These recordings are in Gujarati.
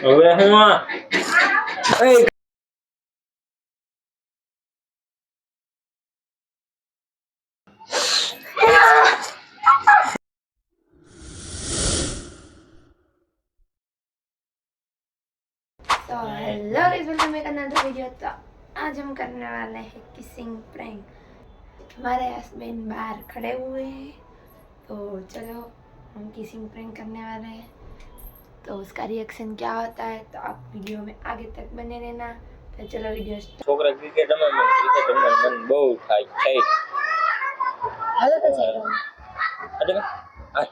હવે હું तो hello guys, welcome back another video. तो आज हम करने वाले हैं किसिंग प्रैंक। हमारे हस्बैंड बाहर खड़े हुए हैं, तो चलो हम किसिंग प्रैंक करने वाले हैं। तो उसका रिएक्शन क्या होता है तो आप वीडियो में आगे तक बने रहना। तो चलो वीडियो છોકરા ક્રિકેટ રમવા મન બહુ થાય છે. हेलो तो चलो અરે હાલ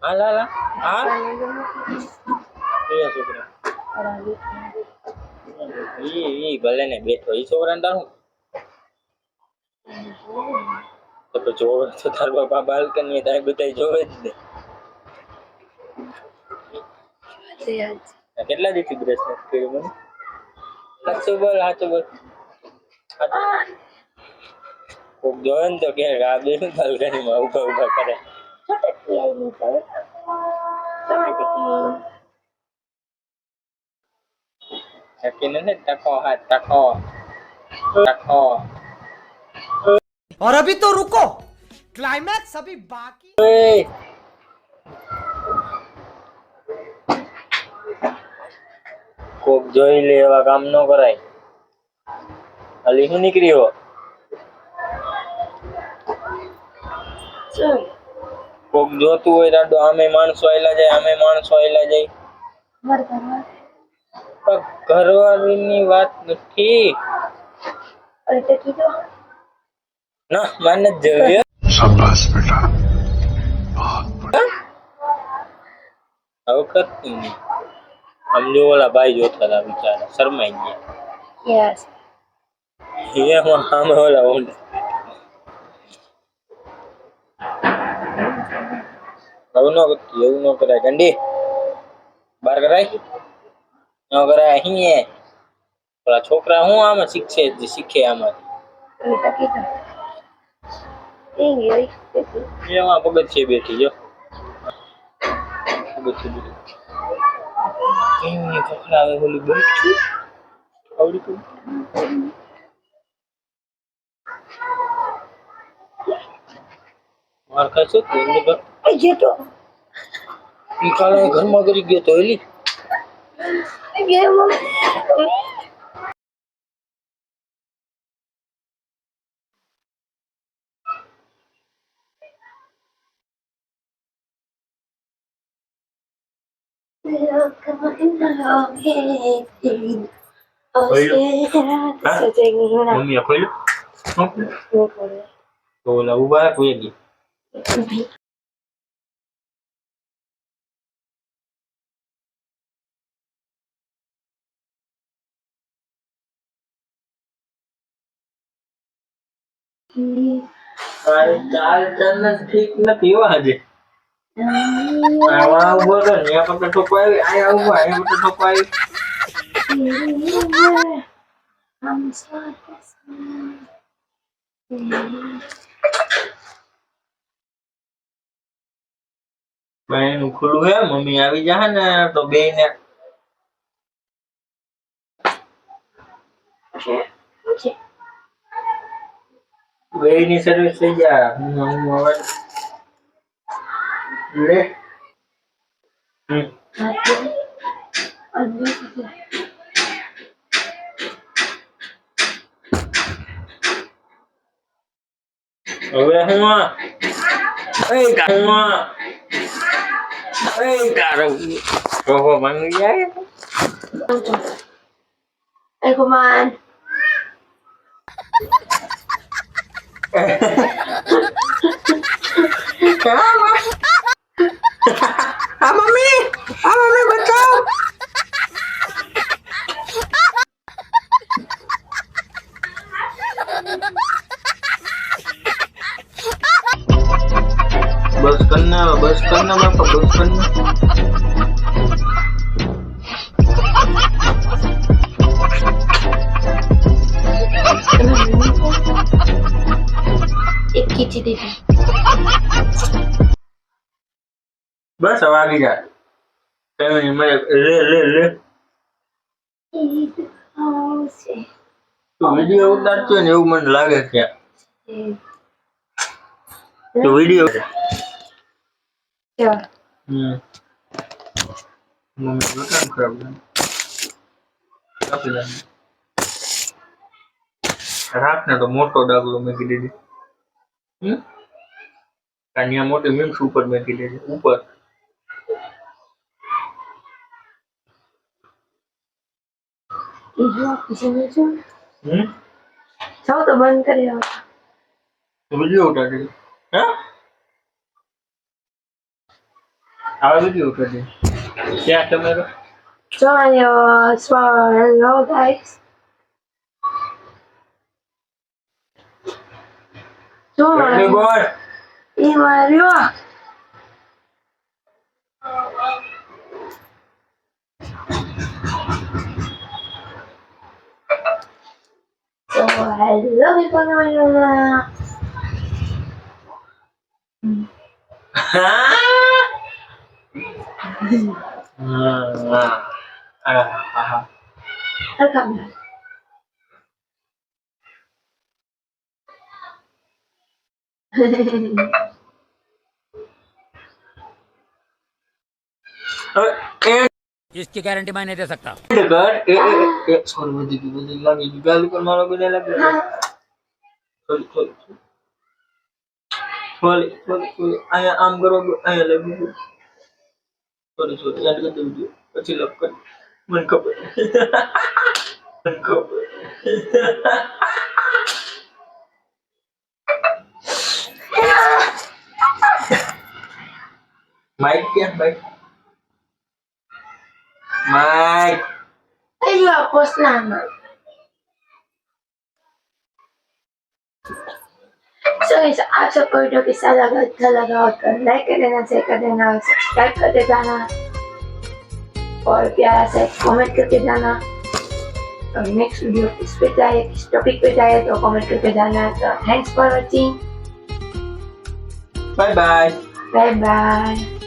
હાલ હાલ હા એ છોકરા ઈ ભલે ને બેઠો ઈ છોકરાને તારું તો જોવે તો તાર બાપા બાલ્કની તારે બધાય જોવે જ ને. કેટલા દીથી બ્રશ નથી કર્યો મને? સાચું બોલ કોક જોવે ને તો કે આ બે બાલ્કનીમાં ઉભા ઉભા કરે. નક્કી નથી ટકો હાથ ટકો. और अभी तो रुको, क्लाइमैक्स अभी बाकी। કોક જોઈ લે એવા કામ ન કરાય. અલી હું નીકળી હો કોક જોતું હોય રાડો આમે માણસો આયલા જાય પણ ઘરવાળીની વાત નથી ના માને જ જોઈએ. शाबाश बेटा बहुत बढ़िया હવે કરતી નહીં. આમ જો ઓલા ભાઈ જોતા હતા બિચારા શરમાઈ ગયા. यस એમાં સામે ઓલા ઊંડા એવું ન કરાય ગંડી બાર કરાય ન કરાય. અહીં ઓલા છોકરા હું આમાં શીખે આમાં એમાં પગથિયે બેઠી જો એમની ખખડાવે ઓલી બેઠી આવડી તું માર ખાશો ઈ કાલે ઘરમાં કરી ગયો તો એલી મમ્મી ખોલ્યું તો ઓલા ઉભા કોઈ ગઈ ચાલ ઠીક નથી એવા હજે આવા ઉભો તો ન્યા પકડ ઠોકો આવી આયા ઉભા આયા પકડ ઠોકો આવી એનું ખુલ્લું હે મમ્મી આવી જા ને તો બે ને બે ની સર્વિસ થઈ જા હું હવે લે હવે હું તારો રોહો માંગી જાય Kuman. मम्मी बचाओ। बस करना बापा बस करना एक खींची दीदी बस अब आगे जा કઈ નહીં, લે ઈદ આવશે. તું વિડીયો ઉતારતો હોય ને એવું મને લાગે છે. તો વિડીયો જો મમ્મી નો કામ ખરાબ છે. કાપી નાખ. રાતને તો મોટો ડાગલો મેકી દીધી. કાનિયા મોટી મીમ્સ ઉપર મેકી દીધી ઉપર. જો જીમે જો હમ જાઓ તો બંધ કરી આવો. તો વિડીયો ઉતારી હા આ વિડીયો ઉતારી ક્યાં તમારો જો હેલો ગાઈસ. જો બોલ ઈ માર્યો. So hello everyone. Welcome back. इसकी गारंटी मैं नहीं दे सकता। સોરી બધી લાગી ગાલ પર મારો ગને લાગી સોરી આયા આમ કરો આયા લાગી સોરી યાદ કરી દેજો પછી લપ કર મને ખબર માઈક ક્યાં Mike Ayo post nama. So guys, आप सबको वीडियो कैसा लगा, अच्छा लगा हो तो लाइक कर देना, शेयर कर देना, सब्सक्राइब करके जाना और प्यारा सा कमेंट करके जाना। और नेक्स्ट वीडियो किस पे चाहिए, किस टॉपिक पे चाहिए तो कमेंट करके जाना। तो thanks for watching, bye bye bye bye.